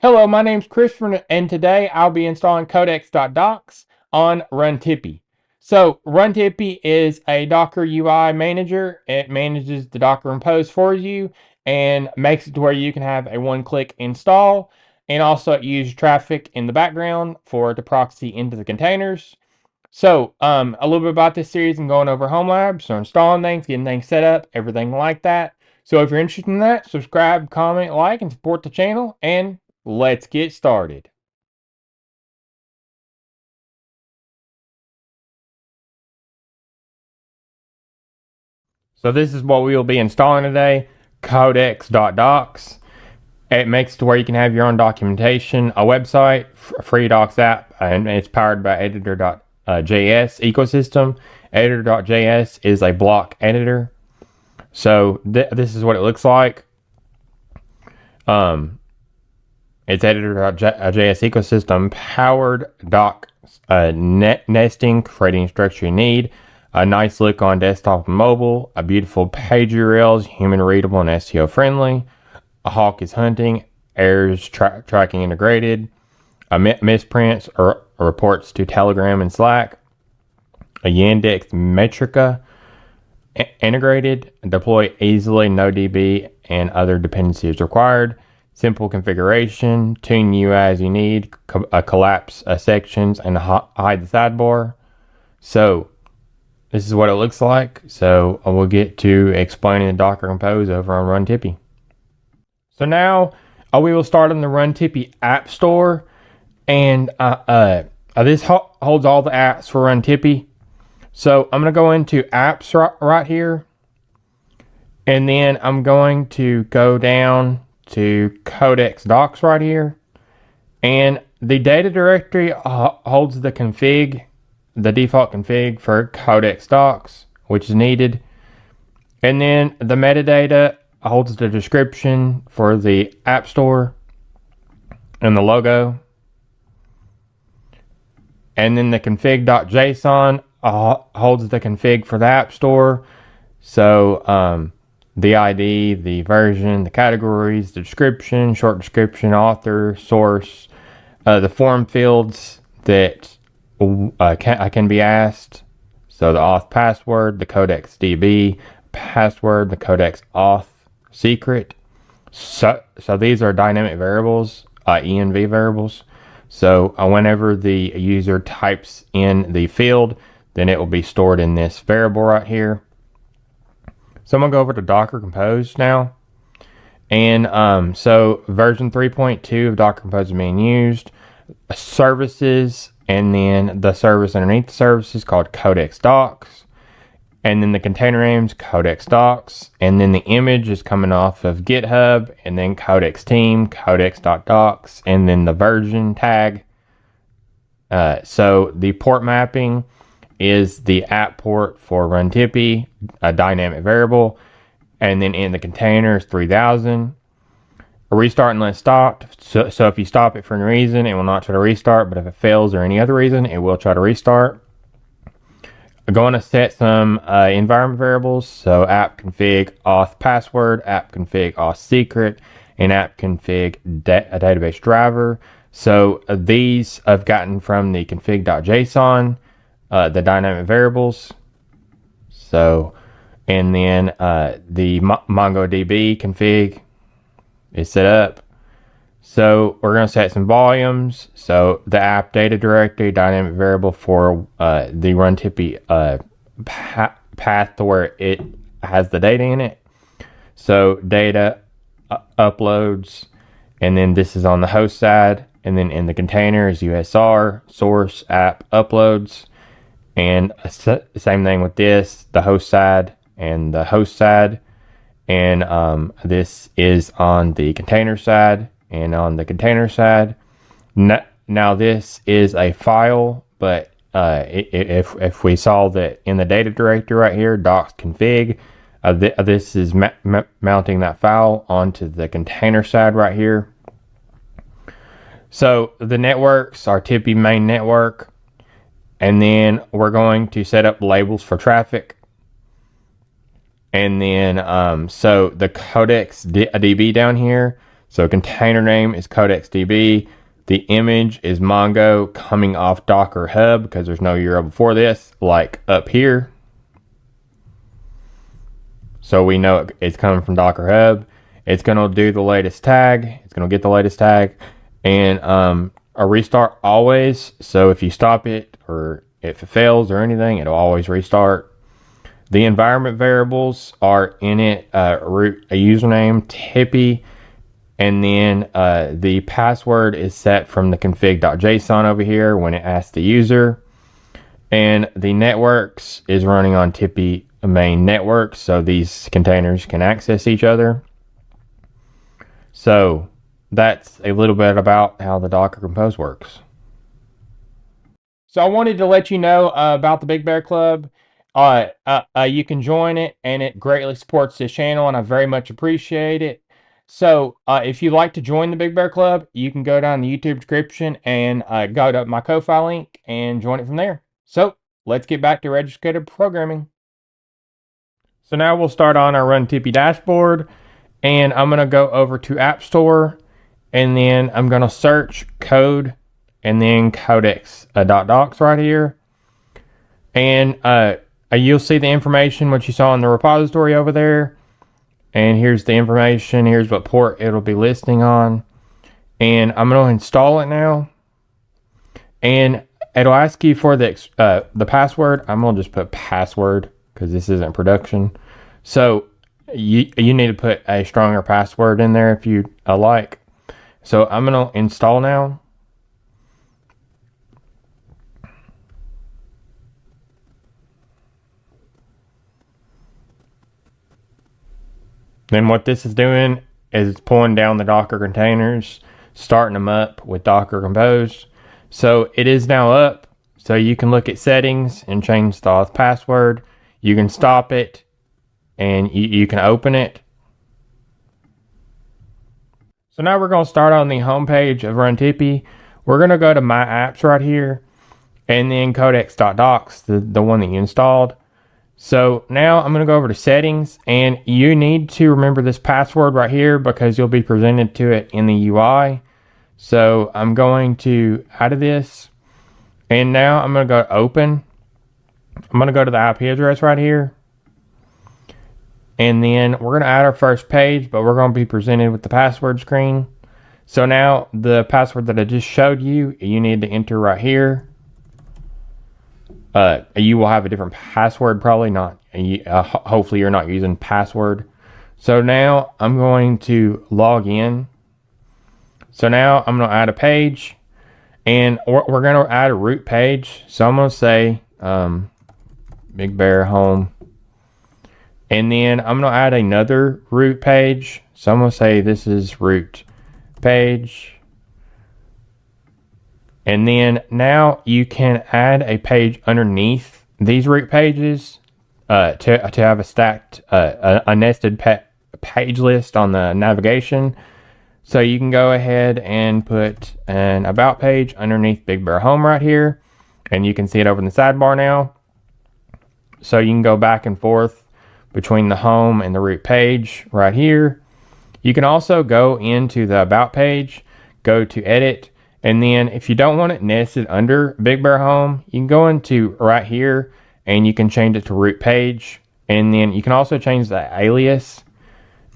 Hello, my name's Christopher, and today I'll be installing CodeX.Docs on Runtipi. So, Runtipi is a Docker UI manager. It manages the Docker Compose for you and makes it to where you can have a one-click install, and also it uses traffic in the background for it to proxy into the containers. So, a little bit about this series, I'm going over home labs, so installing things, getting things set up, everything like that. So if you're interested in that, subscribe, comment, like, and support the channel, and let's get started. So this is what we will be installing today, CodeX.Docs. It makes it to where you can have your own documentation, a website, a free docs app, and it's powered by editor.js ecosystem. Editor.js is a block editor. So this is what it looks like. It's editor.js ecosystem powered doc nesting, creating structure you need, a nice look on desktop and mobile, a beautiful page URLs, human readable and SEO friendly, a hawk is hunting, errors tracking integrated, misprints or reports to Telegram and Slack, a Yandex Metrica integrated, deploy easily, no DB and other dependencies required, simple configuration, tune UI as you need, collapse sections, and hide the sidebar. So this is what it looks like. So we'll get to explaining the Docker Compose over on Runtipi. So now we will start on the Runtipi App Store, and this holds all the apps for Runtipi. So I'm going to go into apps right here, and then I'm going to go down to CodeX Docs right here, and the data directory holds the default config for CodeX Docs, which is needed, and then the metadata holds the description for the App Store and the logo, and then the config.json holds the config for the App Store. So the ID, the version, the categories, the description, short description, author, source, the form fields that can be asked. So the auth password, the codex DB password, the codex auth secret. So these are dynamic variables, env variables. So whenever the user types in the field, then it will be stored in this variable right here. So I'm going to go over to Docker Compose now. And so version 3.2 of Docker Compose is being used. Services, and then the service underneath the service is called CodeX Docs. And then the container name's CodeX Docs. And then the image is coming off of GitHub, and then Codex Team, CodeX.Docs, and then the version tag. So the port mapping is the app port for Runtipi, a dynamic variable, and then in the container is 3000. A restart and let stop. So if you stop it for any reason, it will not try to restart, but if it fails or any other reason, it will try to restart. I'm going to set some environment variables, so app config auth password, app config auth secret, and app config a database driver. So these I've gotten from the config.json. The dynamic variables. So, and then the MongoDB config is set up. So we're going to set some volumes. So the app data directory dynamic variable for the Runtipi path to where it has the data in it. So data uploads, and then this is on the host side, and then in the container is USR source app uploads. And same thing with this, the host side and the host side. And this is on the container side and on the container side. Now this is a file, but if we saw that in the data directory right here, docs config, this is mounting that file onto the container side right here. So the networks are Tipi main network. And then we're going to set up labels for traffic. And then, so the codex DB down here. So container name is CodexDB. The image is Mongo coming off Docker Hub because there's no URL before this, like up here. So we know it's coming from Docker Hub. It's going to do the latest tag. It's going to get the latest tag. And a restart always. So if you stop it or if it fails or anything, it'll always restart. The environment variables are in it, a username, Tippy, and then the password is set from the config.json over here when it asks the user. And the networks is running on Tippy main network, so these containers can access each other. So that's a little bit about how the Docker Compose works. So I wanted to let you know about the Big Bear Club. You can join it, and it greatly supports this channel, and I very much appreciate it. So if you'd like to join the Big Bear Club, you can go down the YouTube description and go to my Ko-Fi link and join it from there. So let's get back to registered programming. So now we'll start on our Runtipi dashboard, and I'm going to go over to App Store, and then I'm going to search code and then CodeX Docs right here. And you'll see the information, what you saw in the repository over there. And here's the information. Here's what port it'll be listing on. And I'm going to install it now. And it'll ask you for the password. I'm going to just put password because this isn't production. So you need to put a stronger password in there if you like. So I'm going to install now. Then what this is doing is it's pulling down the Docker containers, starting them up with Docker Compose. So it is now up. So you can look at settings and change the auth password. You can stop it and you can open it. So now we're going to start on the home page of Runtipi. We're going to go to My Apps right here and then CodeX.Docs, the one that you installed. So now I'm going to go over to settings, and you need to remember this password right here because you'll be presented to it in the UI. So I'm going to out of this, and now I'm going to go open. I'm going to go to the IP address right here, and then we're going to add our first page, but we're going to be presented with the password screen. So now the password that I just showed you, you need to enter right here. You will have a different password, probably not. Hopefully you're not using password. So now I'm going to log in. So now I'm going to add a page, and we're going to add a root page. So I'm going to say Big Bear Home, and then I'm going to add another root page. So I'm going to say this is root page. And then now you can add a page underneath these root pages to have a stacked, a nested page list on the navigation. So you can go ahead and put an about page underneath Big Bear Home right here. And you can see it over in the sidebar now. So you can go back and forth between the home and the root page right here. You can also go into the about page, go to edit. And then if you don't want it nested under Big Bear Home, you can go into right here and you can change it to root page. And then you can also change the alias,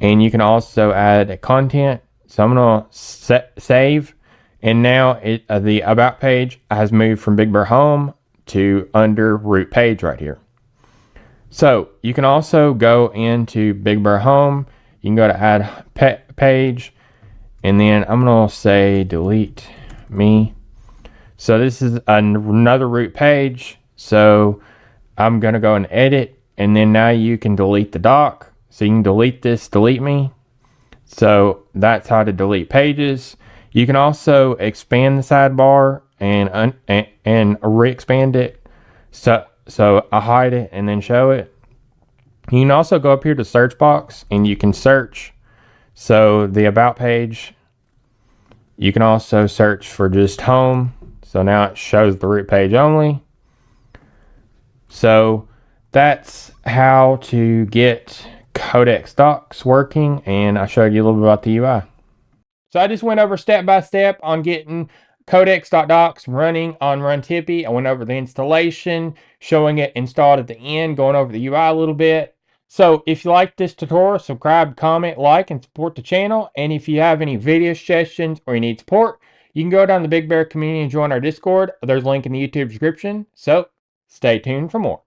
and you can also add a content. So I'm going to save. And now the about page has moved from Big Bear Home to under root page right here. So you can also go into Big Bear Home. You can go to add page, and then I'm going to say delete me. So this is another root page. So I'm going to go and edit, and then now you can delete the doc. So you can delete this, delete me. So that's how to delete pages. You can also expand the sidebar and re-expand it. So I hide it and then show it. You can also go up here to search box and you can search. So the about page, you can also search for just home. So now it shows the root page only. So that's how to get CodeX Docs working, and I showed you a little bit about the UI. So I just went over step by step on getting CodeX.Docs running on Runtipi. I went over the installation, showing it installed at the end, going over the UI a little bit. So if you like this tutorial, subscribe, comment, like, and support the channel. And if you have any video suggestions or you need support, you can go down to the Big Bear community and join our Discord. There's a link in the YouTube description. So stay tuned for more.